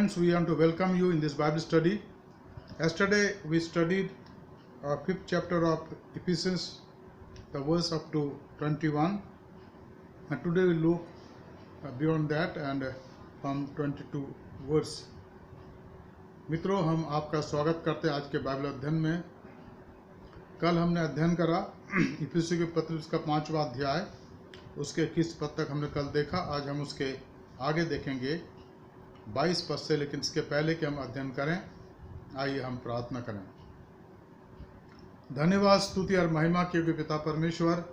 friends, we want to welcome you in this Bible study. Yesterday we studied fifth chapter of Ephesians, the verse up to 21, and today we look beyond that and from 22 verse. मित्रों, हम आपका स्वागत करते हैं आज के Bible अध्ययन में। कल हमने अध्ययन करा इफिसियों के पत्र का 5वां अध्याय, उसके 21 पद तक हमने कल देखा। आज हम उसके आगे देखेंगे 22 पद से, लेकिन इसके पहले कि हम अध्ययन करें, आइए हम प्रार्थना करें। धन्यवाद, स्तुति और महिमा के योग्य पिता परमेश्वर,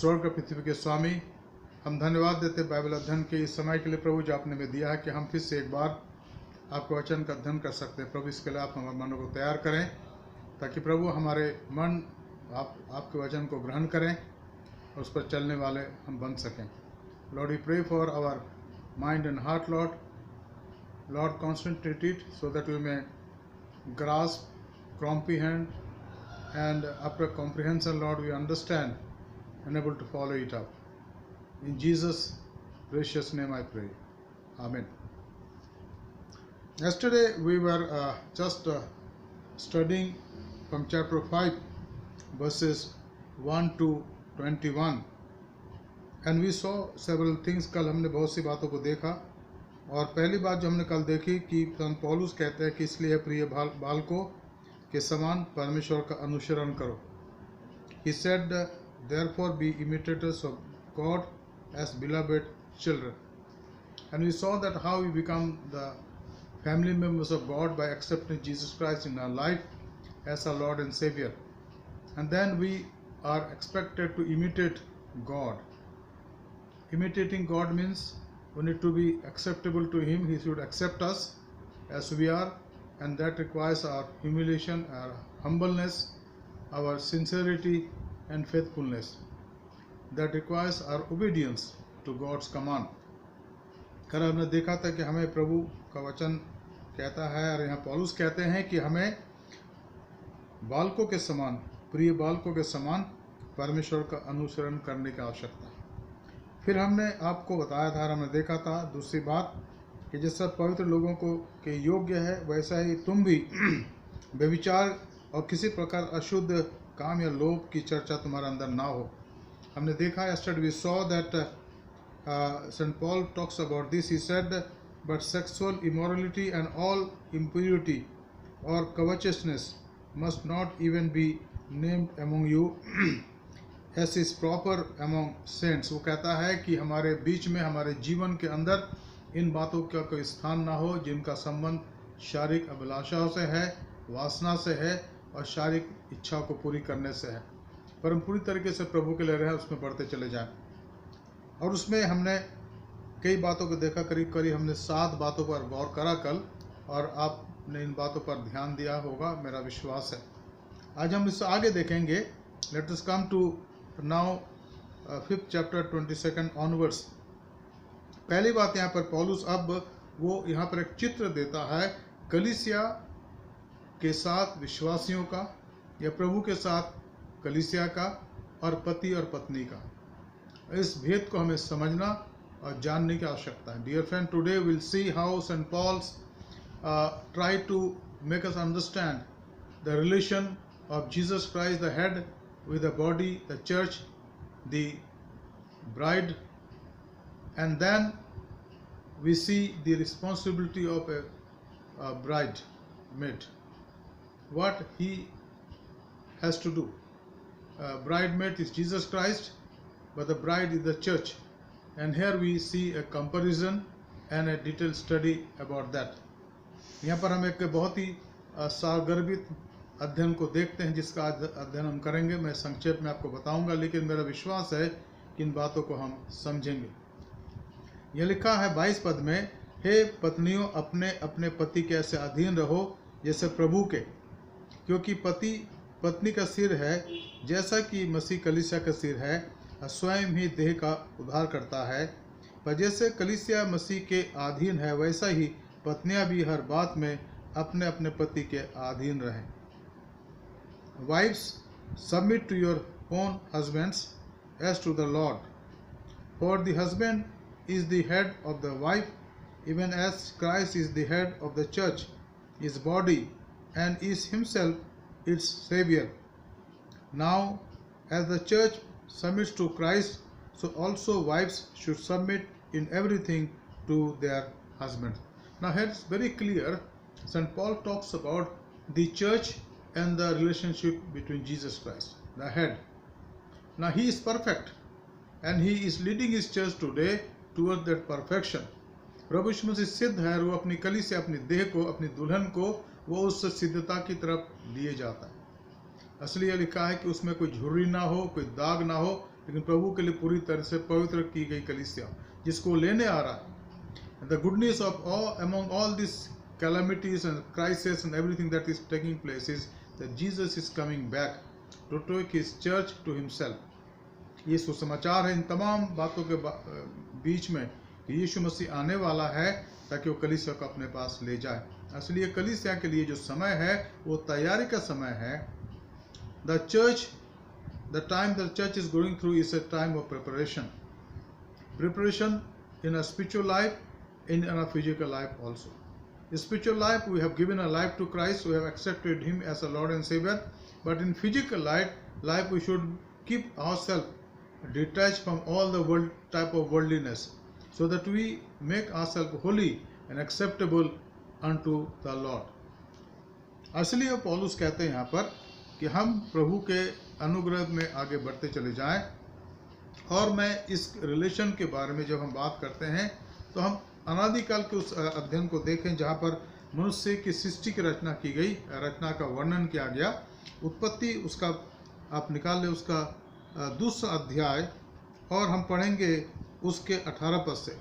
स्वर्ग पृथ्वी के स्वामी, हम धन्यवाद देते बाइबल अध्ययन के इस समय के लिए प्रभु जो आपने में दिया है कि हम फिर से एक बार आपके वचन का अध्ययन कर सकते हैं। प्रभु, इसके लिए आप हमारे मनों को तैयार करें ताकि प्रभु हमारे मन आपके वचन को ग्रहण करें और उस पर चलने वाले हम बन सकें। Lord, we pray for our mind and heart, Lord, concentrate it so that we may grasp, comprehend, and after comprehension, Lord, we understand and able to follow it up. In Jesus' precious name I pray. Amen. Yesterday we were just studying from chapter 5, verses 1 to 21. And we saw several things. कल हमने बहुत सी बातों को देखा, और पहली बात जो हमने कल देखी कि संत पौलुस कहते हैं कि इसलिए प्रिय बालकों के समान परमेश्वर का अनुसरण करो। He said, therefore be imitators of God as beloved children. And we saw that how we become the family members of God by accepting Jesus Christ in our life as our Lord and Savior. And then we are expected to imitate God. Imitating God means we need to be acceptable to Him. He should accept us as we are, and that requires our humiliation, our humbleness, our sincerity and faithfulness. That requires our obedience to God's command. कल हमने देखा था कि हमें प्रभु का वचन कहता है, और यहाँ पौलुस कहते हैं कि हमें बालकों के समान, प्रिय बालकों के समान परमेश्वर का अनुसरण करने की आवश्यकता है। फिर हमने आपको बताया था, हमने देखा था दूसरी बात कि जैसा पवित्र लोगों को के योग्य है, वैसा ही तुम भी व्यभिचार और किसी प्रकार अशुद्ध काम या लोभ की चर्चा तुम्हारे अंदर ना हो। हमने देखा, yesterday we saw that St. Paul talks about this. He said, but sexual immorality and all impurity or covetousness must not even be named among you as is proper among saints. वो कहता है कि हमारे बीच में, हमारे जीवन के अंदर इन बातों का कोई स्थान ना हो जिनका संबंध शारीरिक अभिलाषाओं से है, वासना से है और शारीरिक इच्छाओं को पूरी करने से है, पर हम पूरी तरीके से प्रभु के लिए रहे, उसमें बढ़ते चले जाएं। और उसमें हमने कई बातों को देखा, करीब हमने 7 बातों पर गौर करा कल, और आपने इन बातों पर ध्यान दिया होगा, मेरा विश्वास है। आज हम इससे आगे देखेंगे। Let us come to now 5th chapter 22 onwards. पहली बात, यहाँ पर पौलुस अब वो यहाँ पर एक चित्र देता है कलीसिया के साथ विश्वासियों का, या प्रभु के साथ कलीसिया का, और पति और पत्नी का। इस भेद को हमें समझना और जानने की आवश्यकता है। Dear friend, today will see how Saint Paul's try to make us understand the relation of Jesus Christ, the head, with the body, the church, the bride, and then we see the responsibility of a bridesmaid, what he has to do. Bridesmaid is Jesus Christ, but the bride is the church, and here we see a comparison and a detailed study about that. यहाँ पर हम एक बहुत ही सारगर्भित अध्ययन को देखते हैं, जिसका अध्ययन हम करेंगे। मैं संक्षेप में आपको बताऊंगा, लेकिन मेरा विश्वास है कि इन बातों को हम समझेंगे। यह लिखा है 22 पद में, हे पत्नियों, अपने अपने पति के ऐसे अधीन रहो जैसे प्रभु के, क्योंकि पति पत्नी का सिर है, जैसा कि मसीह कलीसिया का सिर है, और स्वयं ही देह का उद्धार करता है। पर जैसे कलीसिया मसीह के अधीन है, वैसा ही पत्नियां भी हर बात में अपने अपने पति के अधीन रहें। Wives, submit to your own husbands as to the Lord. For the husband is the head of the wife, even as Christ is the head of the church, his body, and is himself its Savior. Now, as the church submits to Christ, so also wives should submit in everything to their husbands. Now, here it's very clear. St. Paul talks about the church and the relationship between Jesus Christ, the head. Now, he is perfect and he is leading his church today towards that perfection. प्रभु यीशु मसीह सिद्ध है और वो अपनी कलीसिया, अपनी देह को, अपनी दुल्हन को वो उस सिद्धता की तरफ लिए जाता है। असली यह लिखा है कि उसमें कोई झुर्री ना हो, कोई दाग ना हो, लेकिन प्रभु के लिए पूरी तरह से पवित्र की गई कलीसिया जिसको लेने आ रहा है। The good news of among all these calamities and crises and everything that is taking place is that Jesus is coming back to take his church to himself. ये सुसमाचार है इन तमाम बातों के बीच में कि यीशु मसीह आने वाला है ताकि वो कलीसिया को अपने पास ले जाए। इसलिए कलीसिया के लिए जो समय है वो तैयारी का समय है। The church, the time the church is going through is a time of preparation. Preparation in a spiritual life, in a physical life also. In spiritual life, we have given a life to Christ, we have accepted him as a Lord and Savior. But in physical life we should keep ourselves detached from all the world type of worldliness, so that we make ourselves holy and acceptable unto the Lord. इसलिए पौलुस कहते हैं यहाँ पर कि हम प्रभु के अनुग्रह में आगे बढ़ते चले जाएं। और मैं इस रिलेशन के बारे में जब हम बात करते हैं तो हम अनादिकाल के उस अध्ययन को देखें जहाँ पर मनुष्य की सृष्टि की रचना की गई, रचना का वर्णन किया गया। उत्पत्ति उसका आप निकाल लें, उसका दूसरा अध्याय, और हम पढ़ेंगे उसके 18 पद से।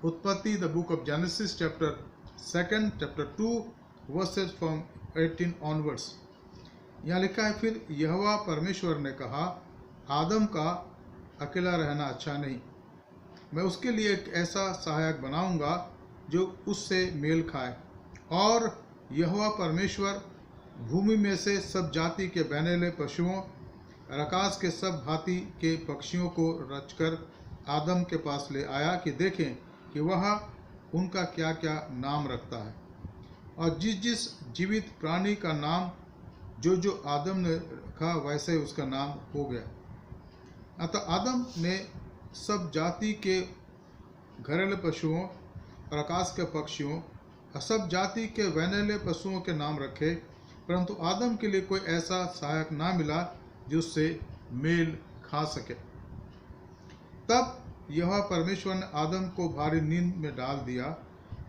उत्पत्ति, the book of genesis, chapter 2, chapter 2, versus from 18 onwards. यहाँ लिखा है, फिर यहोवा परमेश्वर ने कहा, आदम का अकेला रहना अच्छा नहीं, मैं उसके लिए एक ऐसा सहायक बनाऊंगा जो उससे मेल खाए। और यहोवा परमेश्वर भूमि में से सब जाति के बहनेले पशुओं और आकाश के सब भांति के पक्षियों को रचकर आदम के पास ले आया कि देखें कि वह उनका क्या क्या नाम रखता है। और जिस जिस जीवित प्राणी का नाम जो जो आदम ने रखा वैसे ही उसका नाम हो गया। अतः आदम ने सब जाति के घरेलू पशुओं और आकाश के पक्षियों और सब जाति के वैनेले पशुओं के नाम रखे, परंतु आदम के लिए कोई ऐसा सहायक ना मिला जो उससे मेल खा सके। तब यहोवा परमेश्वर ने आदम को भारी नींद में डाल दिया,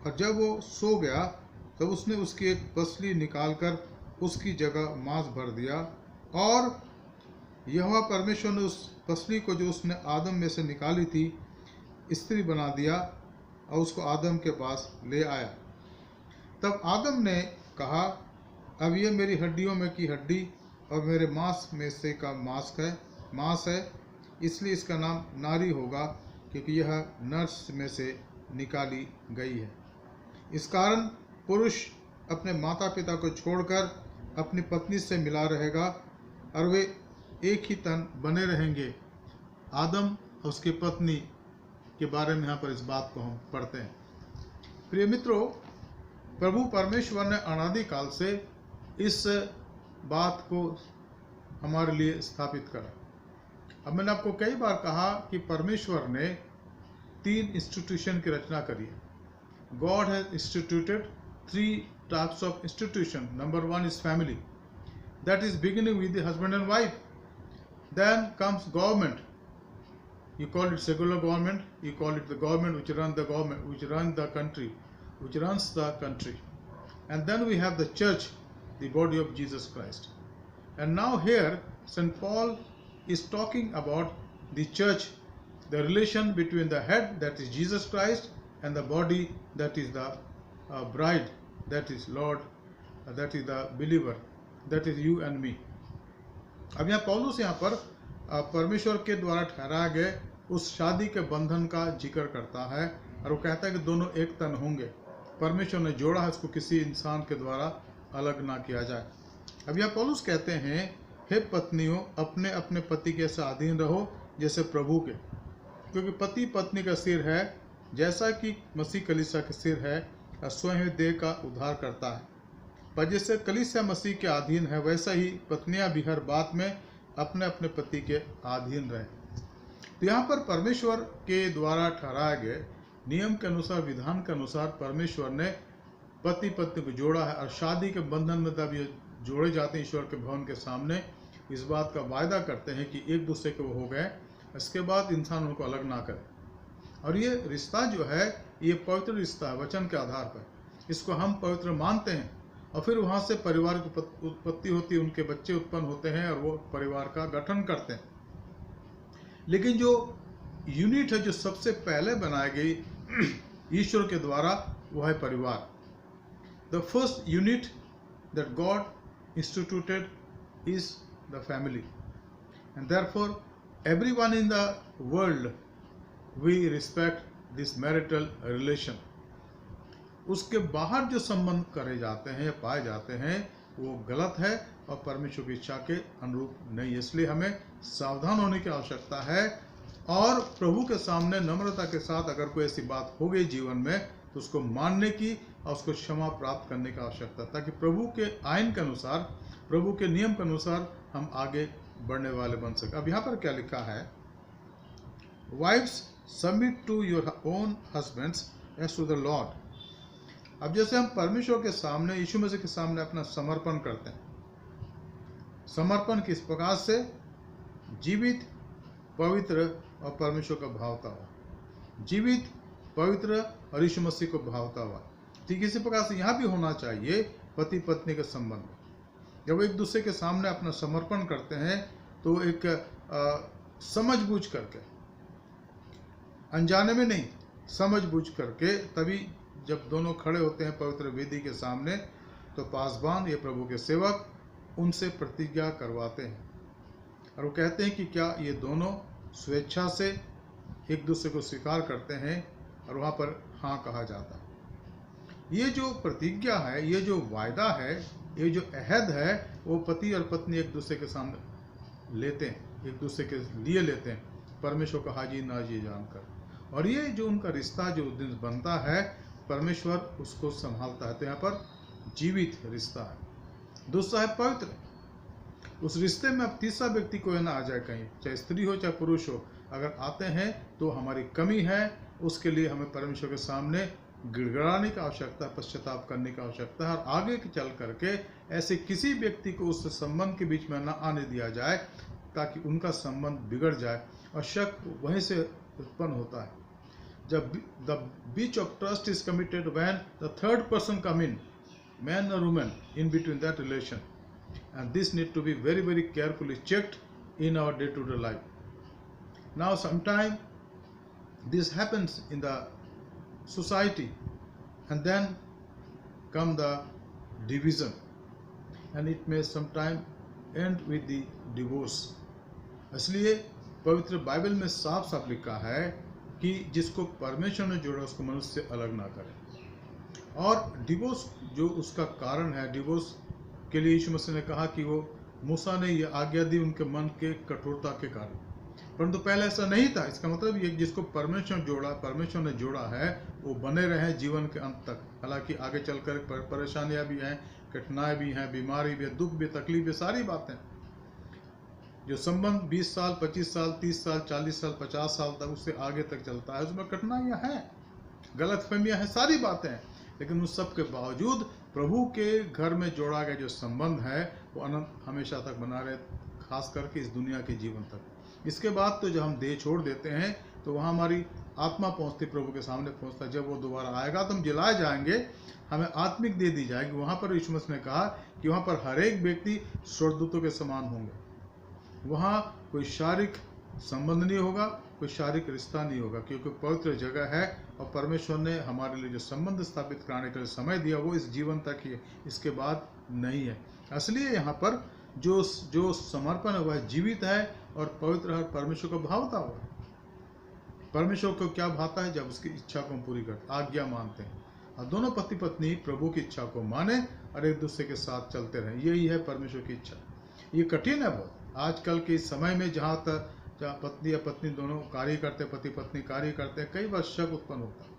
और जब वो सो गया तब उसने उसकी एक पसली निकालकर उसकी जगह मांस भर दिया। और यहोवा परमेश्वर ने उस पसली को जो उसने आदम में से निकाली थी स्त्री बना दिया और उसको आदम के पास ले आया। तब आदम ने कहा, अब ये मेरी हड्डियों में की हड्डी और मेरे मांस में से का मांस है, इसलिए इसका नाम नारी होगा, क्योंकि यह नर में से निकाली गई है। इस कारण पुरुष अपने माता पिता को छोड़कर अपनी पत्नी से मिला रहेगा और वे एक ही तन बने रहेंगे। आदम और उसकी पत्नी के बारे में यहाँ पर इस बात को हम पढ़ते हैं। प्रिय मित्रों, प्रभु परमेश्वर ने अनादि काल से इस बात को हमारे लिए स्थापित करा। अब मैंने आपको कई बार कहा कि परमेश्वर ने 3 इंस्टीट्यूशन की रचना करी है। God has instituted 3 types of institution. Number 1 is family. That is beginning with the husband and wife. Then comes government. You call it secular government. You call it the government which runs the country. And then we have the church, the body of Jesus Christ. And now here St. Paul is talking about the church, the relation between the head, that is Jesus Christ, and the body, that is the bride, that is Lord, that is the believer, that is you and me. अब यहाँ पौलुस यहाँ पर परमेश्वर के द्वारा ठहराए गए उस शादी के बंधन का जिक्र करता है, और वो कहता है कि दोनों एक तन होंगे। परमेश्वर ने जोड़ा है, इसको किसी इंसान के द्वारा अलग ना किया जाए। अब यहाँ पौलुस कहते हैं, हे पत्नियों, अपने अपने पति के ऐसे अधीन रहो जैसे प्रभु के, क्योंकि पति पत्नी का सिर है जैसा कि मसीह कलीसिया के सिर है और स्वयं देह का उद्धार करता है, पर जैसे कलीसिया मसीह के अधीन है, वैसा ही पत्नियां भी हर बात में अपने अपने पति के अधीन रहें। तो यहाँ पर परमेश्वर के द्वारा ठहराए गए नियम के अनुसार, विधान के अनुसार परमेश्वर ने पति पत्नी को जोड़ा है। और शादी के बंधन में तब ये जोड़े जाते हैं ईश्वर के भवन के सामने, इस बात का वायदा करते हैं कि एक दूसरे के वो हो गए, इसके बाद इंसान उनको अलग ना करे। और ये रिश्ता जो है ये पवित्र रिश्ता है वचन के आधार पर, इसको हम पवित्र मानते हैं। और फिर वहाँ से परिवार की उत्पत्ति होती है, उनके बच्चे उत्पन्न होते हैं और वो परिवार का गठन करते हैं। लेकिन जो यूनिट है जो सबसे पहले बनाई गई ईश्वर के द्वारा, वो है परिवार। The first unit that God instituted is the family, and therefore everyone in the world we respect this marital relation. उसके बाहर जो संबंध करे जाते हैं या पाए जाते हैं वो गलत है और परमेश्वर की इच्छा के अनुरूप नहीं है। इसलिए हमें सावधान होने की आवश्यकता है और प्रभु के सामने नम्रता के साथ अगर कोई ऐसी बात हो गई जीवन में तो उसको मानने की और उसको क्षमा प्राप्त करने की आवश्यकता, ताकि प्रभु के आयन के अनुसार, प्रभु के नियम के अनुसार हम आगे बढ़ने वाले बन सके। अब यहाँ पर क्या लिखा है, wifes submit to your own husbands as to the Lord. अब जैसे हम परमेश्वर के सामने, यीशु मसीह के सामने अपना समर्पण करते हैं, समर्पण किस प्रकार से, जीवित, पवित्र और परमेश्वर का भावता हुआ, जीवित, पवित्र और यीशु मसीह को भावता हुआ। ठीक इसी प्रकार से यहाँ भी होना चाहिए पति पत्नी के संबंध में। जब एक दूसरे के सामने अपना समर्पण करते हैं तो एक समझ बूझ करके, अनजाने में नहीं, समझ बूझ करके, तभी जब दोनों खड़े होते हैं पवित्र वेदी के सामने तो पासबान, ये प्रभु के सेवक, उनसे प्रतिज्ञा करवाते हैं और वो कहते हैं कि क्या ये दोनों स्वेच्छा से एक दूसरे को स्वीकार करते हैं, और वहाँ पर हाँ कहा जाता है। ये जो प्रतिज्ञा है, ये जो वायदा है, ये जो अहद है, वो पति और पत्नी एक दूसरे के सामने लेते हैं, एक दूसरे के लिए लेते हैं, परमेश्वर का हाजी नाजी जानकर। और ये जो उनका रिश्ता जो दिन बनता है, परमेश्वर उसको संभालता है। तो यहाँ पर जीवित रिश्ता है। दूसरा है पवित्र। उस रिश्ते में अब तीसरा व्यक्ति कोई ना आ जाए कहीं, चाहे स्त्री हो चाहे पुरुष हो, अगर आते हैं तो हमारी कमी है, उसके लिए हमें परमेश्वर के सामने गिड़गिड़ाने की आवश्यकता है, पश्चाताप करने की आवश्यकता है, और आगे चल करके ऐसे किसी व्यक्ति को उस संबंध के बीच में न आने दिया जाए ताकि उनका संबंध बिगड़ जाए। और शक वहीं से उत्पन्न होता है जब the breach of trust is committed when the third person come in, man or woman, in between that relation, and this need to be very very carefully checked in our day-to-day life. Now sometime this happens in the society, and then come the division, and it may sometime end with the divorce. इसलिए पवित्र Bible में साफ साफ लिखा है कि जिसको परमेश्वर ने जोड़ा उसको मनुष्य से अलग ना करे। और डिवोर्स जो उसका कारण है, डिवोर्स के लिए यीशु मसीह ने कहा कि वो मूसा ने ये आज्ञा दी उनके मन के कठोरता के कारण, परंतु पहले ऐसा नहीं था। इसका मतलब ये जिसको परमेश्वर ने जोड़ा है वो बने रहे जीवन के अंत तक। हालांकि आगे चलकर परेशानियां भी हैं, कठिनाई भी हैं, बीमारी भी है, दुख भी, तकलीफ भी, सारी बातें। जो संबंध 20 साल, 25 साल, 30 साल, 40 साल, 50 साल तक, उससे आगे तक चलता है, उसमें कठिनाइयां हैं, गलतफहमियां हैं, सारी बातें हैं, लेकिन उस सब के बावजूद प्रभु के घर में जोड़ा गया जो संबंध है वो अनंत हमेशा तक बना रहे, खास करके इस दुनिया के जीवन तक। इसके बाद तो जब हम देह छोड़ देते हैं तो वहाँ हमारी आत्मा पहुँचती, प्रभु के सामने पहुँचता। जब वो दोबारा आएगा तो हम जलाए जाएंगे, हमें आत्मिक दे दी जाएगी। वहाँ पर यीशु मसीह ने कहा कि वहाँ पर हर एक व्यक्ति स्वर्गदूतों के समान होंगे। वहाँ कोई शारीरिक संबंध नहीं होगा, कोई शारीरिक रिश्ता नहीं होगा, क्योंकि पवित्र जगह है और परमेश्वर ने हमारे लिए जो संबंध स्थापित कराने के लिए समय दिया वो इस जीवन तक ही है, इसके बाद नहीं है। इसलिए यहाँ पर जो समर्पण है वह जीवित है और पवित्र है, परमेश्वर को भावता हुआ। परमेश्वर को क्या भाता है? जब उसकी इच्छा को हम पूरी करते, आज्ञा मानते हैं, और दोनों पति पत्नी प्रभु की इच्छा को माने और एक दूसरे के साथ चलते रहें। यही है परमेश्वर की इच्छा। ये कठिन है बहुत आजकल के समय में, जहाँ तक चाहे पत्नी या पत्नी दोनों कार्य करते, पति पत्नी कार्य करते हैं, कई बार शक उत्पन्न होता है,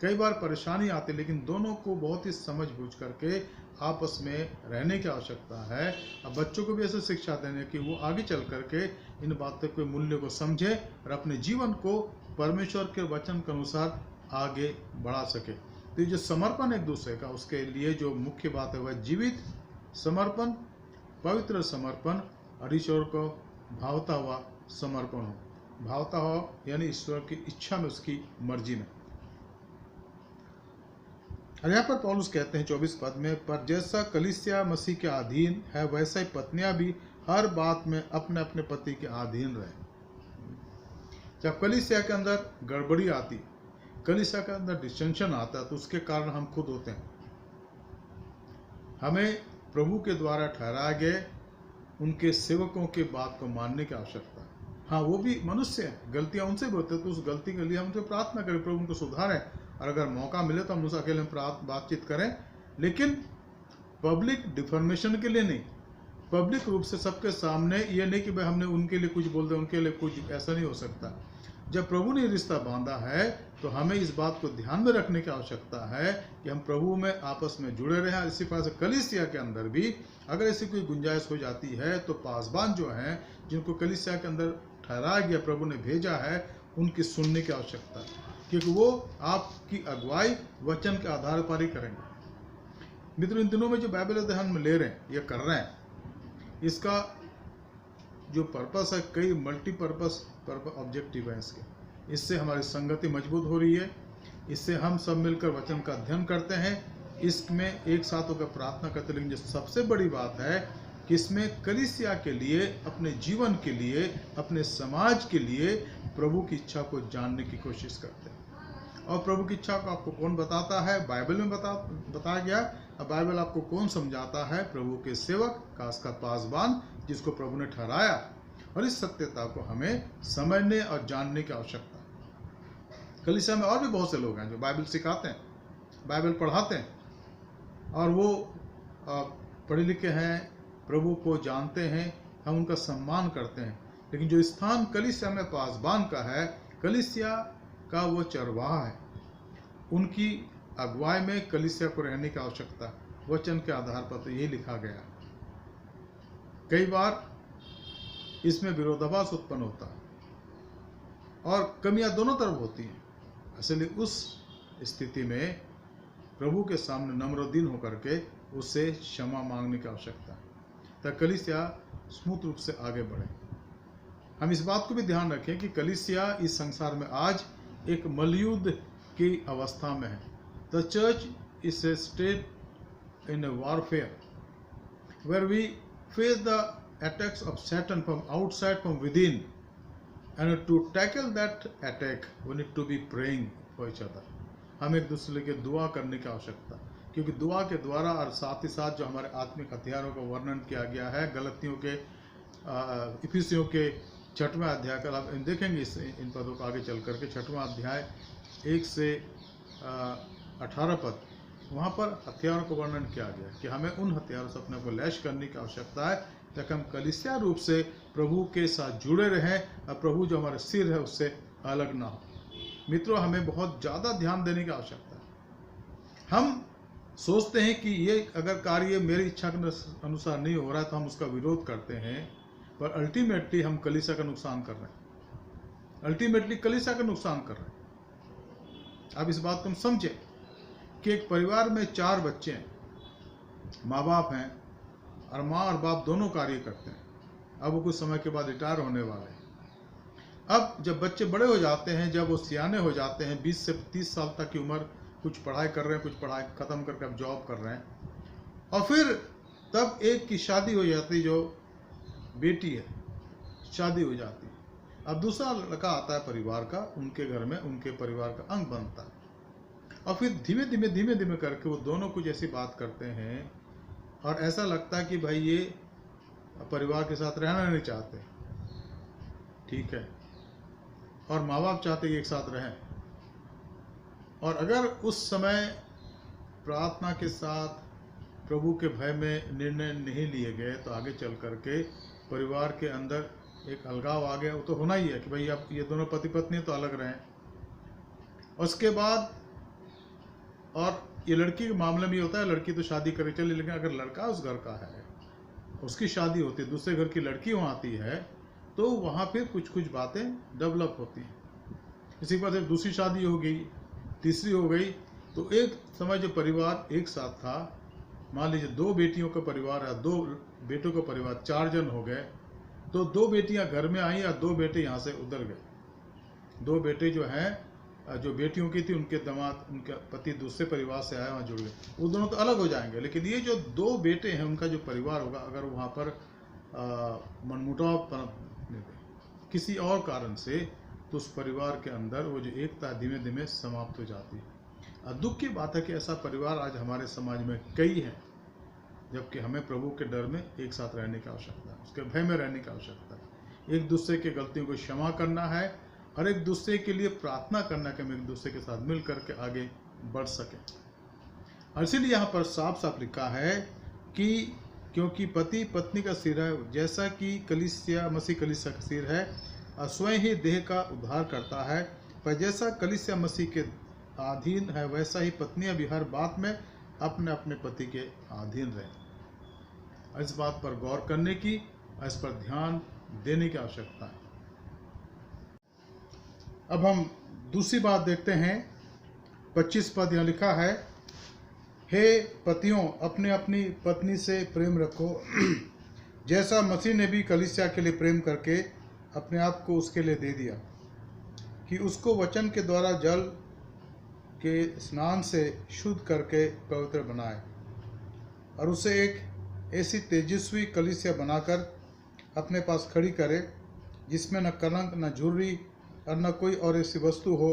कई बार परेशानी आती है, लेकिन दोनों को बहुत ही समझ बूझ करके आपस में रहने की आवश्यकता है। अब बच्चों को भी ऐसे शिक्षा देने कि वो आगे चल करके इन बातों के मूल्य को समझे और अपने जीवन को परमेश्वर के वचन के अनुसार आगे बढ़ा सके। तो ये जो समर्पण एक दूसरे का, उसके लिए जो मुख्य बात है वह जीवित समर्पण, पवित्र समर्पण और ईश्वर को भावता हुआ समर्पण हो। भावता हो यानी ईश्वर की इच्छा में, उसकी मर्जी में। और यहाँ पर पौलुस कहते हैं 24 पद में, पर जैसा कलीसिया मसीह के अधीन है वैसा ही पत्नियां भी हर बात में अपने अपने पति के अधीन रहे। जब कलीसिया के अंदर गड़बड़ी आती, कलीसिया के अंदर डिस्टेंशन आता है, तो उसके कारण हम खुद होते हैं। हमें प्रभु के द्वारा ठहराए गए उनके सेवकों के बात को मानने की आवश्यकता है। हाँ, वो भी मनुष्य हैं, गलतियां उनसे भी होती है, तो उस गलती के लिए हम उनसे प्रार्थना करें, प्रभु उनको सुधारें, और अगर मौका मिले तो हम उनसे अकेले में बातचीत करें, लेकिन पब्लिक डिफॉर्मेशन के लिए नहीं, पब्लिक रूप से सबके सामने ये नहीं कि भाई हमने उनके लिए कुछ बोल दिया, उनके लिए कुछ, ऐसा नहीं हो सकता। जब प्रभु ने रिश्ता बांधा है तो हमें इस बात को ध्यान में रखने की आवश्यकता है कि हम प्रभु में आपस में जुड़े रहें। इसी प्रकार से कलीसिया के अंदर भी अगर ऐसी कोई गुंजाइश हो जाती है तो पासबान जो हैं, जिनको कलीसिया के अंदर ठहराया गया, प्रभु ने भेजा है, उनकी सुनने की आवश्यकता है, क्योंकि वो आपकी अगुवाई वचन के आधार पर ही करेंगे। मित्रों, इन दिनों में जो बाइबल अध्ययन में ले रहे हैं या कर रहे हैं, इसका जो पर्पस है, कई मल्टीपर्पस ऑब्जेक्टिव है इसके। इससे हमारी संगति मजबूत हो रही है, इससे हम सब मिलकर वचन का अध्ययन करते हैं, इसमें एक साथ होकर प्रार्थना करते हैं। लेकिन जो सबसे बड़ी बात है कि इसमें कलीसिया के लिए, अपने जीवन के लिए, अपने समाज के लिए प्रभु की इच्छा को जानने की कोशिश करते हैं। और प्रभु की इच्छा को आपको कौन बताता है? बाइबल में बताया गया। अब बाइबल आपको कौन समझाता है? प्रभु के सेवक, खासकर पासबान, जिसको प्रभु ने ठहराया। और इस सत्यता को हमें समझने और जानने की आवश्यकता है। कलीसिया में और भी बहुत से लोग हैं जो बाइबल सिखाते हैं, बाइबल पढ़ाते हैं, और वो पढ़े लिखे हैं, प्रभु को जानते हैं, हम उनका सम्मान करते हैं। लेकिन जो स्थान कलीसिया में पासबान का है, कलीसिया का वो चरवाहा है, उनकी अगुवाई में कलीसिया को रहने की आवश्यकता है। वचन के आधार पर तो यही लिखा गया। कई बार इसमें विरोधाभास उत्पन्न होता है और कमियां दोनों तरफ होती हैं। इसलिए उस स्थिति में प्रभु के सामने नम्रदीन होकर के उससे क्षमा मांगने की आवश्यकता है, ताकि कलीसिया स्मूथ रूप से आगे बढ़े। हम इस बात को भी ध्यान रखें कि कलीसिया इस संसार में आज एक मलयुद्ध की अवस्था में है। The church is a state in a warfare where we face the attacks of Satan from outside, from within, and to tackle that attack we need to be praying for each other. हम एक दूसरे के दुआ करने की आवश्यकता, क्योंकि दुआ के द्वारा और साथ ही साथ जो हमारे आत्मिक हथियारों का वर्णन किया गया है गलतियों के इफिसियों के 6वें अध्याय का आप देखेंगे, इन पदों को आगे चल करके 6वां अध्याय 1 से 18 पद, वहाँ पर हथियारों का वर्णन किया गया कि हमें उन हथियारों से अपने को लैश करने की आवश्यकता है, ताकि हम कलीसिया रूप से प्रभु के साथ जुड़े रहें और प्रभु जो हमारे सिर है उससे अलग ना हो। मित्रों, हमें बहुत ज़्यादा ध्यान देने की आवश्यकता है। हम सोचते हैं कि ये अगर कार्य मेरी इच्छा के अनुसार नहीं हो रहा है तो हम उसका विरोध करते हैं, पर अल्टीमेटली हम कलीसिया का नुकसान कर रहे हैं, अल्टीमेटली कलीसिया का नुकसान कर रहे हैं। अब इस बात को हम समझें कि एक परिवार में 4 बच्चे हैं, माँ बाप हैं, और माँ और बाप दोनों कार्य करते हैं। अब वो कुछ समय के बाद रिटायर होने वाले हैं। अब जब बच्चे बड़े हो जाते हैं, जब वो सियाने हो जाते हैं, 20 से 30 साल तक की उम्र, कुछ पढ़ाई कर रहे हैं, कुछ पढ़ाई ख़त्म करके अब जॉब कर रहे हैं, और फिर तब एक की शादी हो जाती, जो बेटी है, शादी हो जाती है। अब दूसरा लड़का आता है परिवार का, उनके घर में उनके परिवार का अंग बनता है, और फिर धीमे धीमे करके वो दोनों कुछ ऐसी बात करते हैं और ऐसा लगता है कि भाई ये परिवार के साथ रहना नहीं चाहते, ठीक है, और माँ बाप चाहते कि एक साथ रहें। और अगर उस समय प्रार्थना के साथ प्रभु के भय में निर्णय नहीं लिए गए तो आगे चल करके परिवार के अंदर एक अलगाव आ गया, वो तो होना ही है कि भाई अब ये दोनों पति पत्नी तो अलग रहें। उसके बाद और ये लड़की के मामले में ये होता है, लड़की तो शादी करे चली, लेकिन अगर लड़का उस घर का है, उसकी शादी होती है, दूसरे घर की लड़की वहाँ आती है, तो वहाँ पे कुछ कुछ बातें डेवलप होती हैं। इसी पर जब दूसरी शादी हो गई, तीसरी हो गई, तो एक समय जो परिवार एक साथ था, मान लीजिए 2 बेटियों का परिवार है, 2 बेटों का परिवार, 4 जन हो गए, तो 2 बेटियां घर में आई या 2 बेटे यहाँ से उधर गए। 2 बेटे जो हैं, जो बेटियों की थी, उनके दामाद, उनका पति दूसरे परिवार से आया, वहाँ जुड़ गए, वो दोनों तो अलग हो जाएंगे। लेकिन ये जो 2 बेटे हैं, उनका जो परिवार होगा, अगर वहाँ पर मनमुटाव किसी और कारण से, तो उस परिवार के अंदर वो जो एकता धीमे धीमे समाप्त हो जाती है। दुख की बात है कि ऐसा परिवार आज हमारे समाज में कई हैं, जबकि हमें प्रभु के डर में एक साथ रहने की आवश्यकता है, उसके भय में रहने की आवश्यकता है, एक दूसरे की गलतियों को क्षमा करना है और एक दूसरे के लिए प्रार्थना करना कि हम एक दूसरे के साथ मिल करके आगे बढ़ सकें। और इसीलिए यहाँ पर साफ साफ लिखा है कि क्योंकि पति पत्नी का सिर है, जैसा कि कलीसिया मसीह कलीसिया का सिर है, और स्वयं ही देह का उद्धार करता है, पर जैसा कलीसिया मसीह के अधीन है, वैसा ही पत्नियां भी हर बात में अपने अपने पति के अधीन रहें। इस बात पर गौर करने की, इस पर ध्यान देने की आवश्यकता है। अब हम दूसरी बात देखते हैं। 25 पद यहाँ लिखा है, हे पतियों, अपने अपनी पत्नी से प्रेम रखो, जैसा मसीह ने भी कलीसिया के लिए प्रेम करके अपने आप को उसके लिए दे दिया, कि उसको वचन के द्वारा जल के स्नान से शुद्ध करके पवित्र बनाए, और उसे एक ऐसी तेजस्वी कलीसिया बनाकर अपने पास खड़ी करे, जिसमें न कलंक, न झुर्री और न कोई और ऐसी वस्तु हो,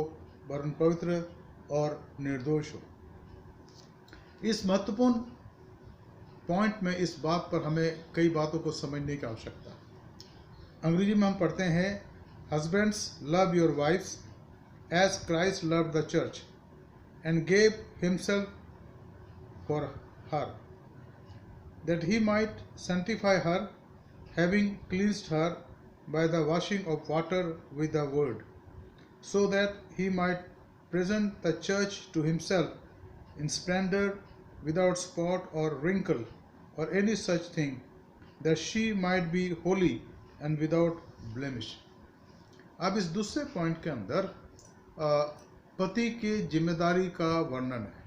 वरन पवित्र और निर्दोष हो। इस महत्वपूर्ण पॉइंट में इस बात पर हमें कई बातों को समझने की आवश्यकता है। अंग्रेजी में हम पढ़ते हैं, husbands love your wifes as Christ love the church and gave himself for her, that he might sanctify her, having cleansed her by the washing of water with the word, so that he might present the church to himself in splendor, without spot or wrinkle or any such thing, that she might be holy and without blemish. अब इस दूसरे point के अंदर पति की जिम्मेदारी का वर्णन है,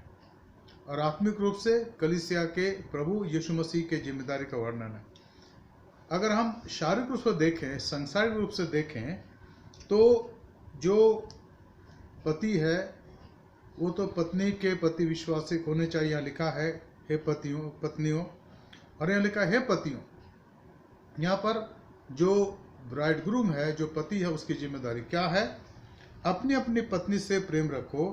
और आत्मिक रूप से कलीसिया के प्रभु यीशु मसीह के जिम्मेदारी का वर्णन है। अगर हम शारीरिक रूप से देखें, सांसारिक रूप से देखें, तो जो पति है वो तो पत्नी के प्रति विश्वासिक होने चाहिए। यहाँ लिखा है, हे पत्नियों, और यहाँ लिखा है, हे पतियों। यहाँ पर जो ब्राइडग्रूम है, जो पति है, उसकी जिम्मेदारी क्या है? अपनी अपनी पत्नी से प्रेम रखो,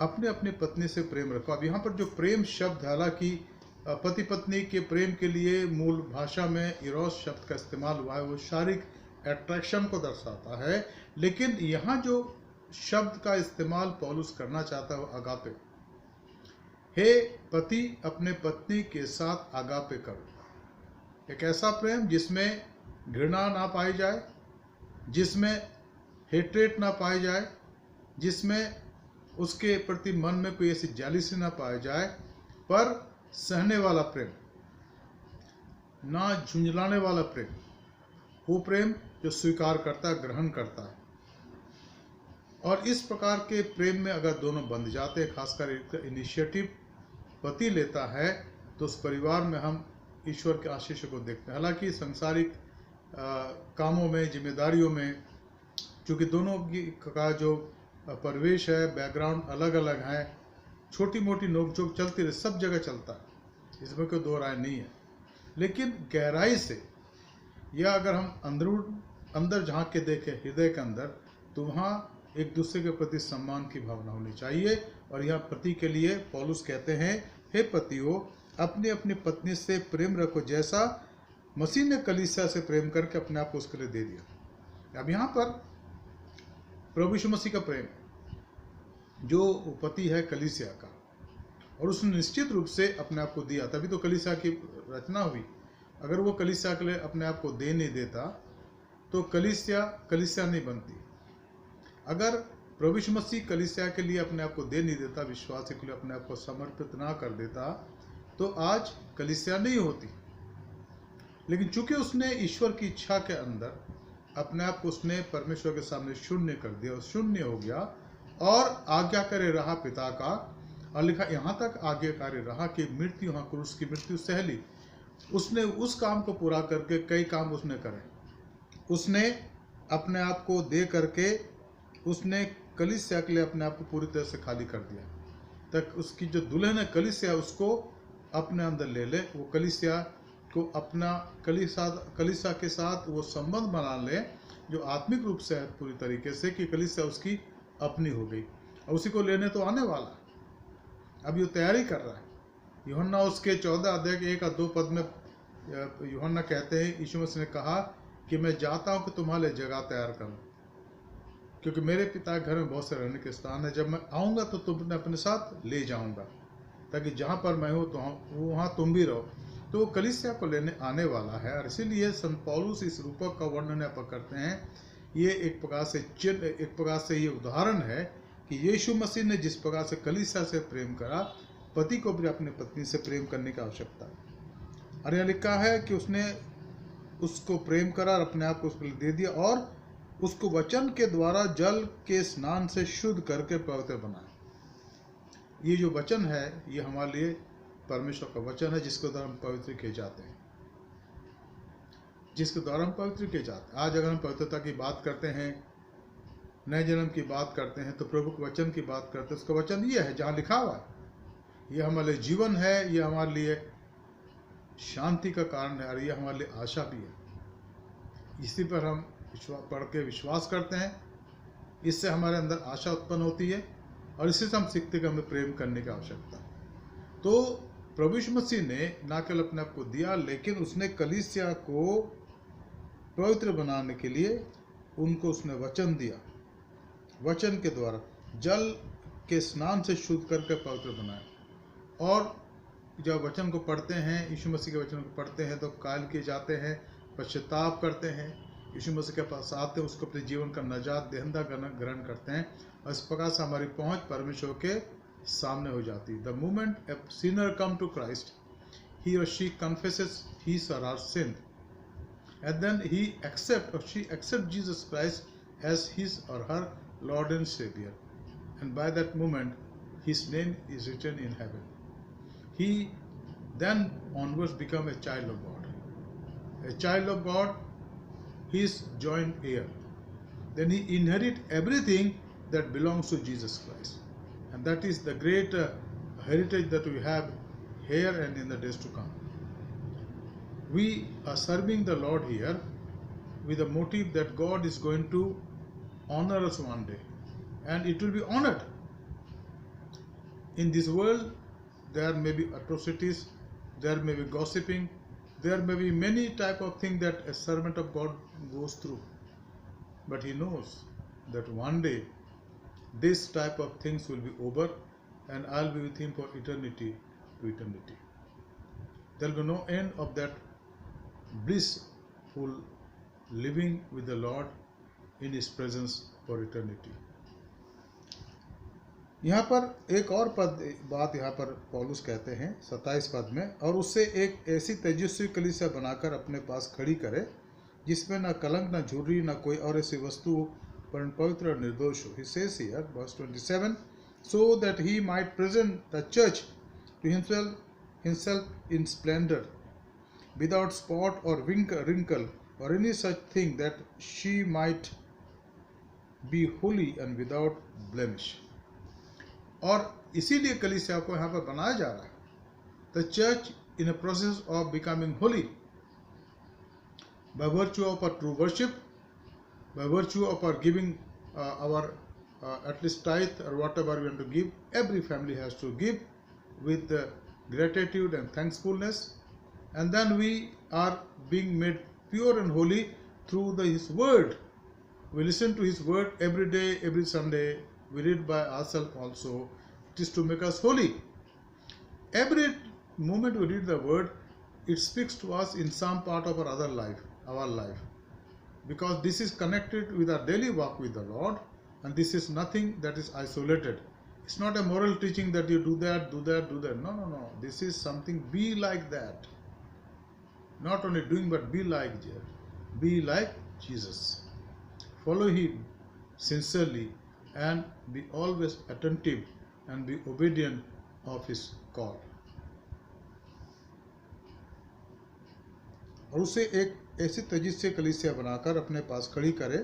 अपने अपनी पत्नी से प्रेम रखो। अब यहाँ पर जो प्रेम शब्द, हालांकि पति पत्नी के प्रेम के लिए मूल भाषा में इरोस शब्द का इस्तेमाल हुआ है, वो शारीरिक अट्रैक्शन को दर्शाता है, लेकिन यहाँ जो शब्द का इस्तेमाल पौलुस करना चाहता है वो अगापे। हे पति, अपने पत्नी के साथ अगापे करो। एक ऐसा प्रेम जिसमें घृणा ना पाई जाए, जिसमें हेट्रेट ना पाई जाए, जिसमें उसके प्रति मन में कोई ऐसी जालिसी ना पाई जाए, पर सहने वाला प्रेम, ना झुंझलाने वाला प्रेम, वो प्रेम जो स्वीकार करता है, ग्रहण करता है। और इस प्रकार के प्रेम में अगर दोनों बंध जाते हैं, खासकर एक इनिशिएटिव पति लेता है, तो उस परिवार में हम ईश्वर के आशीष को देखते हैं। हालांकि सांसारिक कामों में, जिम्मेदारियों में, चूँकि दोनों का जो परिवेश है, बैकग्राउंड अलग अलग है, छोटी मोटी नोकझोंक चलती रहे, सब जगह चलता है, इसमें कोई दो राय नहीं है। लेकिन गहराई से, या अगर हम अंदर झांक के देखें हृदय के अंदर, तो वहाँ एक दूसरे के प्रति सम्मान की भावना होनी चाहिए। और यह पति के लिए पौलुस कहते हैं, हे पतियों, अपनी अपनी पत्नी से प्रेम रखो, जैसा मसीह ने कलीसिया से प्रेम करके अपने आप को उसके लिए दे दिया। अब यहाँ पर प्रभु यीशु मसीह का प्रेम, जो पति है कलीसिया का, और उसने निश्चित रूप से अपने आप को दिया, तभी तो कलीसिया की रचना हुई। अगर वो कलीसिया के लिए अपने आप को दे नहीं देता, तो कलीसिया नहीं बनती। अगर प्रभु यीशु मसीह कलीसिया के लिए अपने आप को दे नहीं देता, विश्वास के लिए अपने आप को समर्पित ना कर देता, तो आज कलीसिया नहीं होती। लेकिन चूंकि उसने ईश्वर की इच्छा के अंदर अपने आप को उसने परमेश्वर के सामने शून्य कर दिया, शून्य हो गया और आज्ञाकारी रहा पिता का, और लिखा यहाँ तक आज्ञाकारी रहा कि मृत्यु, हाँ क्रूस की मृत्यु सह ली। उसने उस काम को पूरा करके कई काम उसने करे। उसने अपने आप को दे करके उसने कलीसिया के लिए अपने आप को पूरी तरह से खाली कर दिया, तक उसकी जो दुल्हन है कलीसिया उसको अपने अंदर ले ले, वो कलीसिया को अपना कलीसिया के साथ वो संबंध बना ले जो आत्मिक रूप से है पूरी तरीके से, कि कलीसिया उसकी अपनी हो गई और उसी को लेने तो आने वाला, अब ये तैयारी कर रहा है। यूहन्ना उसके 14 अध्याय के 1 और 2 पद में यूहन्ना कहते हैं, यीशु मसीह ने कहा कि मैं जाता हूँ कि तुम्हारे लिए जगह तैयार करूँ, क्योंकि मेरे पिता के घर में बहुत से रहने के स्थान है, जब मैं आऊँगा तो तुमने अपने साथ ले जाऊँगा, ताकि जहाँ पर मैं हूँ तो वहाँ तुम भी रहो। तो वो कलीसिया को लेने आने वाला है, और इसीलिए संत पौलुस इस रूपक का वर्णन यहाँ पर करते हैं। ये एक प्रकार से ये उदाहरण है कि यीशु मसीह ने जिस प्रकार से कलीसिया से प्रेम करा, पति को भी अपनी पत्नी से प्रेम करने की आवश्यकता है। और यह लिखा है कि उसने उसको प्रेम करा और अपने आप को उसके लिए दे दिया, और उसको वचन के द्वारा जल के स्नान से शुद्ध करके पवित्र बनाया। ये जो वचन है ये हमारे लिए परमेश्वर का वचन है, जिसके द्वारा हम पवित्र किए जाते हैं, जिसके द्वारा हम पवित्र किए जाते हैं। आज अगर हम पवित्रता की बात करते हैं, नए जन्म की बात करते हैं, तो प्रभु के वचन की बात करते हैं। उसका वचन ये है जहाँ लिखा हुआ है, ये हमारे लिए जीवन है, ये हमारे लिए शांति का कारण है, और ये हमारे लिए आशा भी है। इसी पर हम पढ़ के विश्वास करते हैं, इससे हमारे अंदर आशा उत्पन्न होती है, और इससे हम सीखते कि हमें प्रेम करने की आवश्यकता है। तो प्रभु यीशु मसीह ने न केवल अपने आप को दिया, लेकिन उसने कलीसिया को पवित्र बनाने के लिए उनको उसने वचन दिया। वचन के द्वारा जल के स्नान से शुद्ध करके पवित्र बनाया। और जब वचन को पढ़ते हैं, यीशु मसीह के वचन को पढ़ते हैं, तो कायल किए जाते हैं, पश्चाताप करते हैं, यीशु मसीह के पास आते हैं, उसको अपने जीवन का नजात देहंदा ग्रहण करते हैं, और इस प्रकार से हमारी पहुंच परमेश्वर के सामने हो जाती है। The moment a sinner come to Christ, he और शी कन्फेसेस हिज और her sin, and then he accept और she accept Jesus Christ as his और her lord and saviour, and by that moment his name is written in heaven. He then onwards become a child of God. A child of God, he is joint heir. Then he inherit everything that belongs to Jesus Christ, and that is the great heritage that we have here and in the days to come. We are serving the Lord here with the motive that God is going to honor us one day, and it will be honored. In this world, there may be atrocities, there may be gossiping, there may be many type of things that a servant of God goes through. But he knows that one day this type of things will be over, and I'll be with him for eternity to eternity. There will be no end of that blissful living with the Lord in his presence for eternity. यहाँ पर एक और बात यहाँ पर पौलुस कहते हैं 27 पद में, और उससे एक ऐसी तेजस्वी कलीसिया बनाकर अपने पास खड़ी करे, जिसमें न कलंक, न झुर्री, न कोई और ऐसी वस्तु, पर पवित्र और निर्दोष हो। He says here, verse 27, so that he might present the church to himself in splendor, without spot or wrinkle or any such thing, that she might be holy and without blemish. और इसीलिए कलीसिया को यहाँ पर बनाया जा रहा है। The church in a process of becoming holy by virtue of our true worship, by virtue of our giving our at least tithe और whatever we want to give. Every family has to give with gratitude and thankfulness, and then we are being made pure and holy through his word. We listen to his word every day, every Sunday. We read by ourselves also. It is to make us holy. Every moment we read the word, it speaks to us in some part of our life. because this is connected with our daily walk with the Lord, and this is nothing that is isolated. It's not a moral teaching that you do that, do that, do that. No, no, no. This is something, be like that. Not only doing, but be like Jesus. Follow him sincerely and be always attentive and be obedient of his call. और उसे एक ऐसी तजीद से कलीसिया बनाकर अपने पास खड़ी करे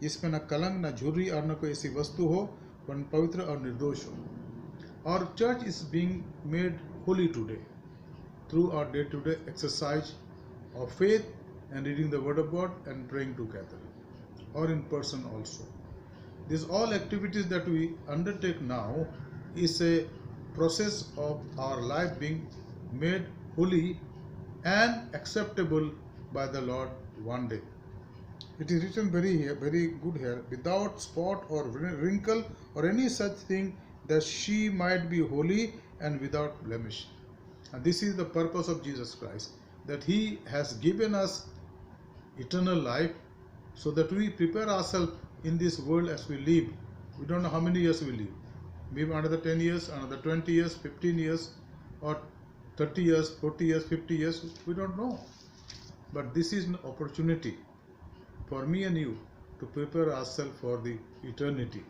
जिसमें न कलंक, न झुर्री और न कोई ऐसी वस्तु हो, वरन पवित्र और निर्दोष हो. Our church is being made holy today through our day-to-day exercise of faith and reading the Word of God and praying together, or in person also. These all activities that we undertake now is a process of our life being made holy and acceptable by the Lord one day. It is written very good here, without spot or wrinkle or any such thing, that she might be holy and without blemish. And this is the purpose of Jesus Christ, that he has given us eternal life so that we prepare ourselves in this world as we live. We don't know how many years we live. Maybe another 10 years, another 20 years, 15 years, or 30 years, 40 years, 50 years, we don't know. But this is an opportunity for me and you to prepare ourselves for the eternity.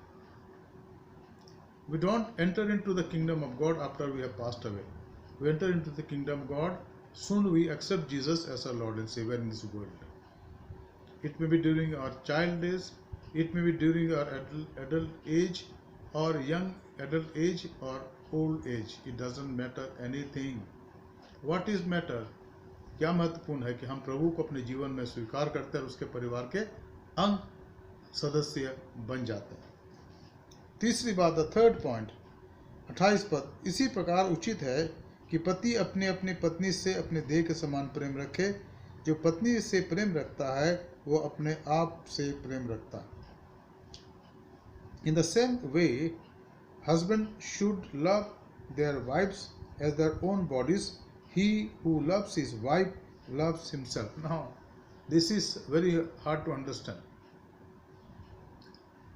We don't enter into the kingdom of God after we have passed away. We enter into the kingdom of God soon we accept Jesus as our Lord and Savior in this world. It may be during our child days, it may be during our adult age, or young adult age, or old age. It doesn't matter anything. What is matter? क्या महत्वपूर्ण है कि हम प्रभु को अपने जीवन में स्वीकार करते हैं और उसके परिवार के अंग सदस्य बन जाते हैं. तीसरी बात, द थर्ड पॉइंट, 28 पद, इसी प्रकार उचित है कि पति अपने अपनी पत्नी से अपने देह के समान प्रेम रखे. जो पत्नी से प्रेम रखता है वो अपने आप से प्रेम रखता है. In the same way, husband should love their wives as their own bodies. He who loves his wife loves himself. Now, this is very hard to understand.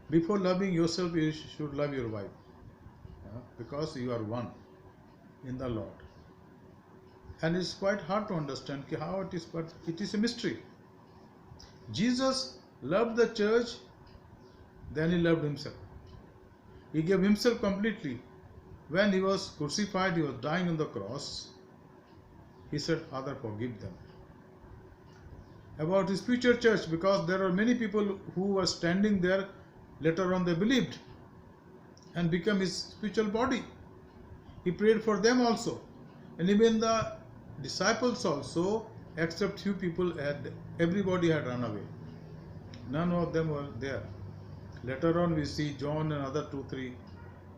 Before loving yourself, you should love your wife, because you are one in the Lord. And it's quite hard to understand how it is, but it is a mystery. Jesus loved the church, then he loved himself. He gave himself completely. When he was crucified, he was dying on the cross. He said, Father, forgive them. About his future church, because there are many people who were standing there, later on they believed and became his spiritual body. He prayed for them also. And even the disciples also, except few people, everybody had run away. None of them were there. Later on we see John and other 2-3.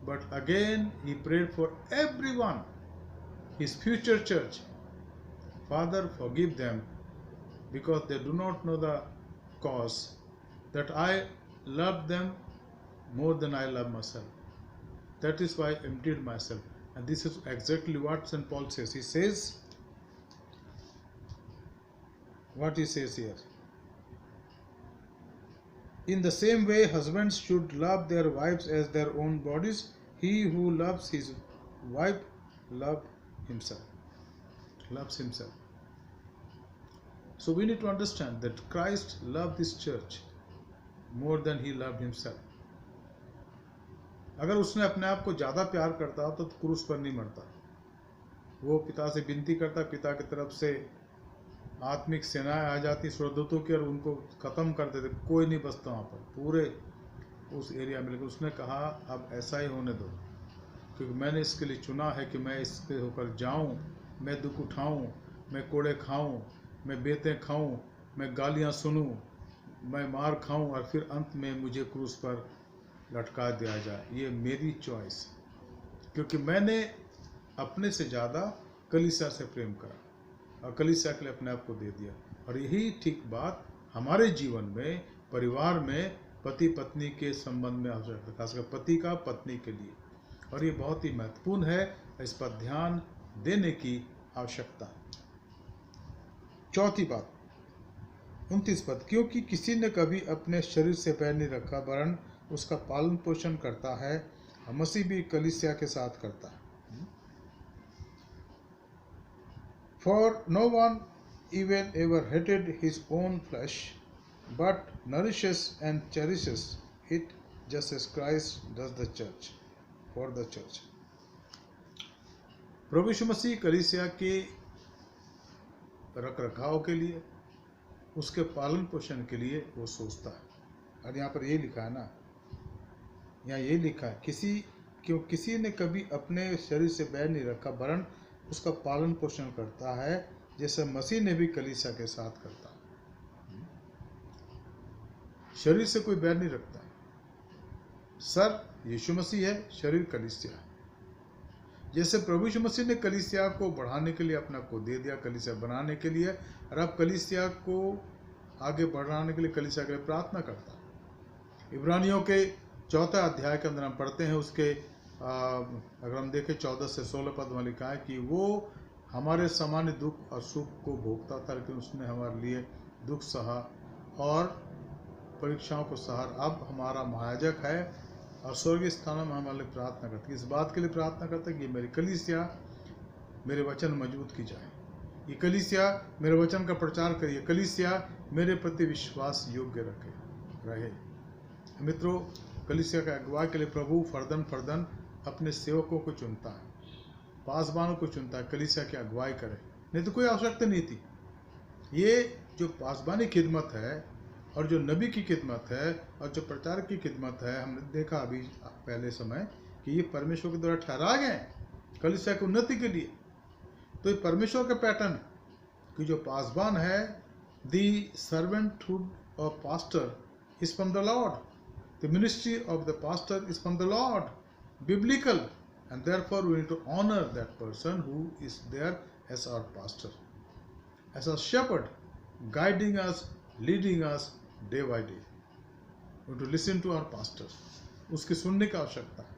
But again he prayed for everyone, his future church. Father, forgive them, because they do not know the cause, that I love them more than I love myself. That is why I emptied myself. And this is exactly what St. Paul says. He says, what he says here. In the same way, husbands should love their wives as their own bodies. He who loves his wife loves himself. So we need to understand that Christ loved this church more than he loved himself. अगर उसने अपने आप को ज़्यादा प्यार करता तो क्रूस पर नहीं मरता. वो पिता से विनती करता, पिता की तरफ से आत्मिक सेनाएं आ जाती स्वर्गदूतों की और उनको ख़त्म कर देते, कोई नहीं बचता वहाँ पर पूरे उस एरिया में. लेकिन उसने कहा अब ऐसा ही होने दो, क्योंकि मैंने इसके लिए चुना है कि मैं इसके होकर जाऊँ, मैं दुख उठाऊँ, मैं कोड़े खाऊँ, मैं बेतें खाऊँ, मैं गालियाँ सुनूँ, मैं मार खाऊँ और फिर अंत में मुझे क्रूस पर लटका दिया जाए. ये मेरी चॉइस, क्योंकि मैंने अपने से ज़्यादा कलीसिया से प्रेम करा और कलीसिया के लिए अपने आप को दे दिया. और यही ठीक बात हमारे जीवन में, परिवार में, पति पत्नी के संबंध में आवश्यक है, खासकर पति का पत्नी के लिए. और ये बहुत ही महत्वपूर्ण है, इस पर ध्यान देने की आवश्यकता. चौथी बात, 29 पद, क्योंकि किसी ने कभी अपने शरीर से बैर नहीं रखा वरन उसका पालन पोषण करता है, मसीह भी कलीसिया के साथ करता है। For no one even ever hated his own flesh, but nourishes and cherishes it, just as Christ does the church, for the church. प्रभु यीशु मसीह कलीसिया के रख रखाव के लिए, उसके पालन पोषण के लिए वो सोचता है। और यहाँ पर ये लिखा है ना, यहाँ ये लिखा है किसी ने कभी अपने शरीर से बैर नहीं रखा वरन उसका पालन पोषण करता है, जैसे मसीह ने भी कलीसिया के साथ करता है। शरीर से कोई बैर नहीं रखता। सर यीशु मसीह है, शरीर कलीसिया है। जैसे प्रभु यीशु मसीह ने कलीसिया को बढ़ाने के लिए अपना को दे दिया, कलीसिया बनाने के लिए, और अब कलीसिया को आगे बढ़ाने के लिए कलीसिया के लिए प्रार्थना करता है। इब्रानियों के 4 अध्याय के अंदर हम पढ़ते हैं, उसके अगर हम देखें 14 से 16 पद में लिखा है कि वो हमारे सामान्य दुख और सुख को भोगता था, लेकिन उसने हमारे लिए दुख सहा और परीक्षाओं को सहा। अब हमारा महायाजक है और स्वर्गीय स्थानों में हमारे लिए प्रार्थना करती है। इस बात के लिए प्रार्थना करता है कि मेरी कलीसिया मेरे वचन मजबूत की जाए, ये कलीसिया मेरे वचन का प्रचार करिए, कलीसिया मेरे प्रति विश्वास योग्य रहे। मित्रों, कलीसिया का अगुवाई के लिए प्रभु फर्दन अपने सेवकों को चुनता है, पासबानों को चुनता है, कलीसिया की अगुवाई करे, नहीं तो कोई आवश्यकता नहीं थी। ये जो पासबानी खिदमत है और जो नबी की खिदमत है और जो प्रचार की खिदमत है, हमने देखा अभी पहले समय कि ये परमेश्वर के द्वारा ठहरा गए कलीसिया की उन्नति के लिए। तो ये परमेश्वर का पैटर्न है कि जो पासबान है, the servanthood of pastor is from the lord, the ministry of the pastor is from the lord, biblical, and therefore we need to honor that person who is there as our pastor, as a shepherd, guiding us, leading us day by day. We need to listen to our pastor. उसकी सुनने की आवश्यकता है।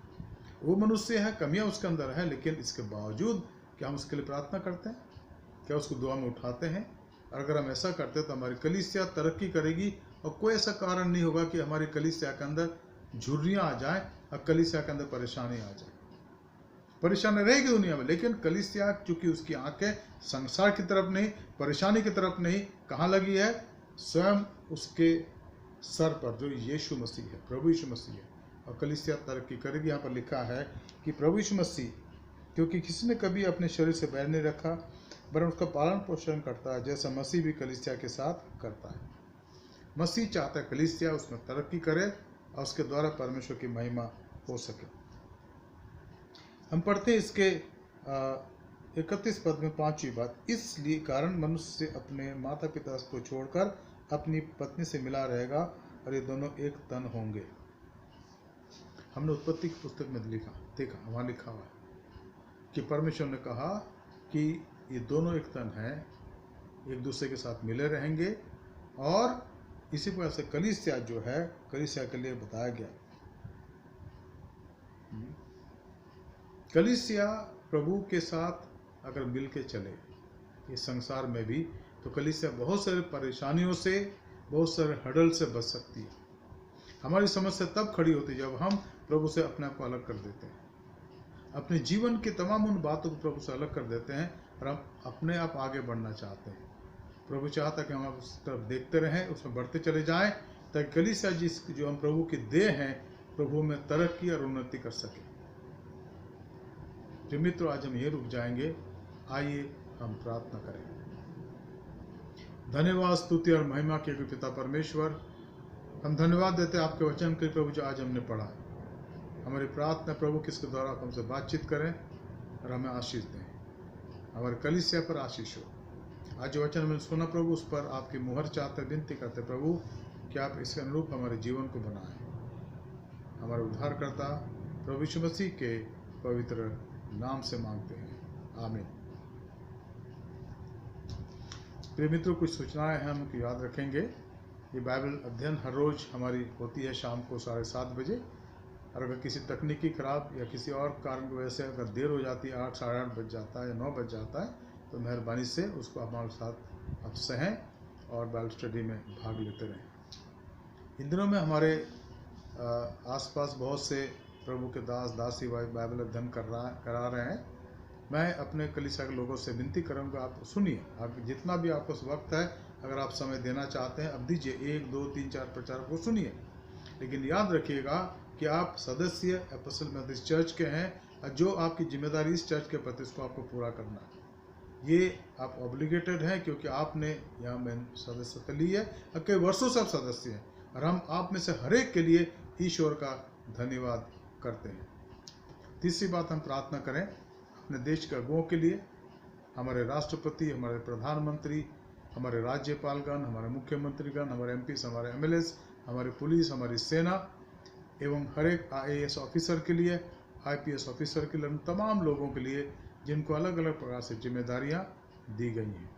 वो मनुष्य है, कमियां उसके अंदर है, लेकिन इसके बावजूद क्या हम उसके लिए प्रार्थना करते हैं? क्या उसको दुआ में उठाते हैं? और अगर हम ऐसा करते हैं तो हमारी कलीसिया तरक्की करेगी और कोई ऐसा कारण नहीं होगा कि हमारी कलीसिया के अंदर झुर्रियाँ आ जाएं और कलीसिया के अंदर परेशानी आ जाए। परेशानी रहेगी दुनिया में, लेकिन कलीसिया चूंकि उसकी आंखें संसार की तरफ नहीं, परेशानी की तरफ नहीं, कहाँ लगी है? स्वयं उसके सर पर, जो यीशु मसीह है, प्रभु यीशु मसीह है, और कलीसिया तरक्की करेगी। यहाँ पर लिखा है कि प्रभु यीशु मसीह, क्योंकि किसी ने कभी अपने शरीर से बैर नहीं रखा वरन उसका पालन पोषण करता है, जैसा मसीह भी कलीसिया के साथ करता है। मसीह चाहता है कलीसिया उसमें तरक्की करे और उसके द्वारा परमेश्वर की महिमा हो सके। हम पढ़ते हैं इसके 31 पद में 5वीं बात, इसलिए कारण मनुष्य अपने माता पिता को छोड़कर अपनी पत्नी से मिला रहेगा और ये दोनों एक तन होंगे। हमने उत्पत्ति की पुस्तक में देखा वहाँ लिखा हुआ है कि परमेश्वर ने कहा कि ये दोनों एक तन हैं, एक दूसरे के साथ मिले रहेंगे, और इसी वजह से कलीसिया जो है, कलीसिया के लिए बताया गया। कलीसिया प्रभु के साथ अगर मिल के चले इस संसार में भी, तो कलीसिया बहुत सारे परेशानियों से, बहुत सारे हडल से बच सकती है। हमारी समस्या तब खड़ी होती है जब हम प्रभु से अपने आप को अलग कर देते हैं, अपने जीवन की तमाम उन बातों को प्रभु से अलग कर देते हैं और हम अपने आप आगे बढ़ना चाहते हैं। प्रभु चाहता कि हम उस तरफ देखते रहें, उसमें बढ़ते चले जाएं, ताकि कलीसिया जो हम प्रभु की देह हैं, प्रभु में तरक्की और उन्नति कर सके। जो मित्रों, आज हम ये रुक जाएंगे, आइए हम प्रार्थना करें। धन्यवाद, स्तुति और महिमा के पिता परमेश्वर, हम धन्यवाद देते हैं आपके वचन के प्रभु जो आज हमने पढ़ा। हमारी प्रार्थना प्रभु किसके द्वारा आप हमसे बातचीत करें और हमें आशीष दें, हमारे कलीसिया पर आशीष हो। आज जो वचन मैंने सुना प्रभु, उस पर आपकी मुहर चाहते विनती करते प्रभु कि आप इसके अनुरूप हमारे जीवन को बनाएं। हमारे उद्धारकर्ता प्रभु यीशु मसीह के पवित्र नाम से मांगते हैं, आमीन। प्रिय मित्रों, कुछ सूचनाएं हैं हम याद रखेंगे। ये बाइबल अध्ययन हर रोज हमारी होती है शाम को 7:30 बजे, और अगर किसी तकनीकी खराब या किसी और कारण की वजह से अगर देर हो जाती है, 8, साढ़े 8 बज जाता है या 9 बज जाता है, तो मेहरबानी से उसको हमारे साथ आप सहें और बाइबल स्टडी में भाग लेते रहें। इन दिनों में हमारे आसपास बहुत से प्रभु के दास दासी बाइबल अध्ययन करा रहे हैं। मैं अपने कलीसिया के लोगों से विनती करूँगा, आप सुनिए, आप जितना भी आपको वक्त है, अगर आप समय देना चाहते हैं अब दीजिए। 1 2 3 4 प्रचारक को सुनिए, लेकिन याद रखिएगा कि आप सदस्य एपोस्टल मेथोडिस्ट चर्च के हैं और जो आपकी जिम्मेदारी इस चर्च के प्रति उसको आपको पूरा करना है। ये आप ऑब्लिगेटेड हैं क्योंकि आपने यहाँ में सदस्यता ली है और कई वर्षों से आप सदस्य हैं, और हम आप में से हर एक के लिए ईश्वर का धन्यवाद करते हैं। तीसरी बात, हम प्रार्थना करें अपने देश के अगुओं के लिए, हमारे राष्ट्रपति, हमारे प्रधानमंत्री, हमारे राज्यपालगण, हमारे मुख्यमंत्रीगण, हमारे एमपीस, हमारे एमएलएस, हमारी पुलिस, हमारी सेना एवं हर एक आईएएस ऑफिसर के लिए, आईपीएस ऑफिसर के लिए, तमाम लोगों के लिए जिनको अलग अलग प्रकार से जिम्मेदारियां दी गई हैं।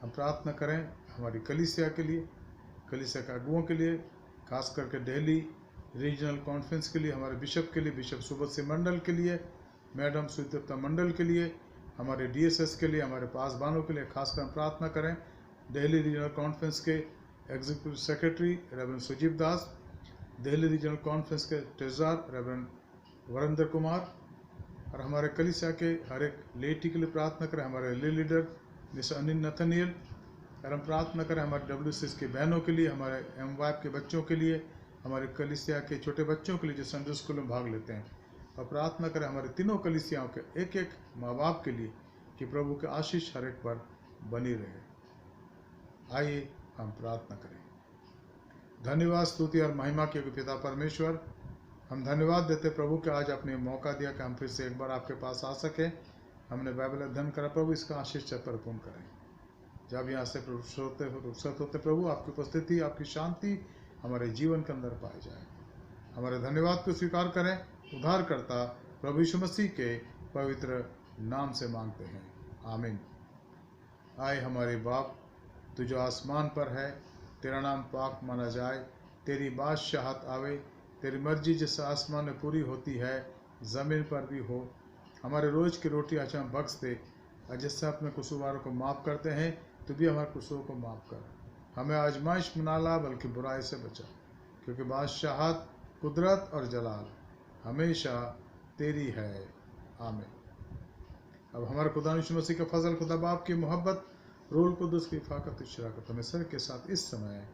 हम प्रार्थना करें हमारी कलीसिया के लिए, कलीसिया के अगुओं के लिए, खास करके दिल्ली रीजनल कॉन्फ्रेंस के लिए, हमारे बिशप के लिए, बिशप सुबोध सिंह मंडल के लिए, मैडम सुचित्रा मंडल के लिए, हमारे डीएसएस के लिए, हमारे पासबानों के लिए खासकर हम प्रार्थना करें। दिल्ली रीजनल कॉन्फ्रेंस के एग्जीक्यूटिव सेक्रेटरी रेवरेंड सुजीव दास, दिल्ली रीजनल कॉन्फ्रेंस के ट्रेजरर रेवरेंड वरिंदर कुमार, और हमारे कलीसिया के हर एक लेटी के लिए प्रार्थना करें, हमारे ले लीडर मिस्टर अनिल नथनियल, और हम प्रार्थना करें हमारे डब्ल्यूसीएस की बहनों के लिए, हमारे एमवाइफ के बच्चों के लिए, हमारे कलीसिया के छोटे बच्चों के लिए जो संडे स्कूल में भाग लेते हैं, और प्रार्थना करें हमारे तीनों कलीसियाओं के एक एक माँ बाप के लिए कि प्रभु के आशीष हर एक पर बनी रहे। आइए हम प्रार्थना करें। धन्यवाद, स्तुति और महिमा के पिता परमेश्वर, हम धन्यवाद देते प्रभु के आज आपने मौका दिया कि हम फिर से एक बार आपके पास आ सकें। हमने बाइबल अध्ययन करा, प्रभु इसका आशीष से परिपूर्ण करें। जब यहाँ से रुखसत होते प्रभु, आपकी उपस्थिति, आपकी शांति हमारे जीवन के अंदर पाई जाए। हमारे धन्यवाद को स्वीकार करें, उद्धारकर्ता प्रभु यीशु मसीह के पवित्र नाम से मांगते हैं, आमीन। आए हमारे बाप, तू जो आसमान पर है, तेरा नाम पाक माना जाए, तेरी बादशाहत आवे, तेरी मर्जी जैसे आसमान में पूरी होती है ज़मीन पर भी हो। हमारे रोज़ की रोटी आज हम बख्श दे, और जिससे अपने कसूरवारों को माफ़ करते हैं, तो भी हमारे कसूरों को माफ़ कर। हमें आजमाइश में ना ला, बल्कि बुराई से बचा, क्योंकि बादशाहत, कुदरत और जलाल हमेशा तेरी है, आमीन। अब हमारे खुदा यीशु मसीह का फजल, खुदा बाप की मोहब्बत, रूह कुदस की फाकत शराकत हमें सर के साथ इस समय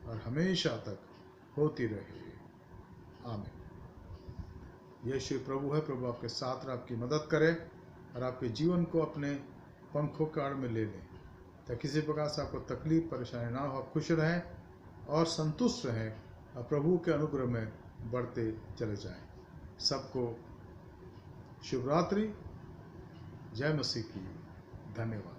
और हमेशा तक होती रहे, आमीन। यीशु प्रभु है, प्रभु आपके साथ रहे, आपकी मदद करे और आपके जीवन को अपने पंखों के आड़ में ले लें, ताकि किसी प्रकार से आपको तकलीफ परेशानी ना हो, आप खुश रहें और संतुष्ट रहें और प्रभु के अनुग्रह में बढ़ते चले जाएं। सबको शुभ रात्रि, जय मसीह की, धन्यवाद।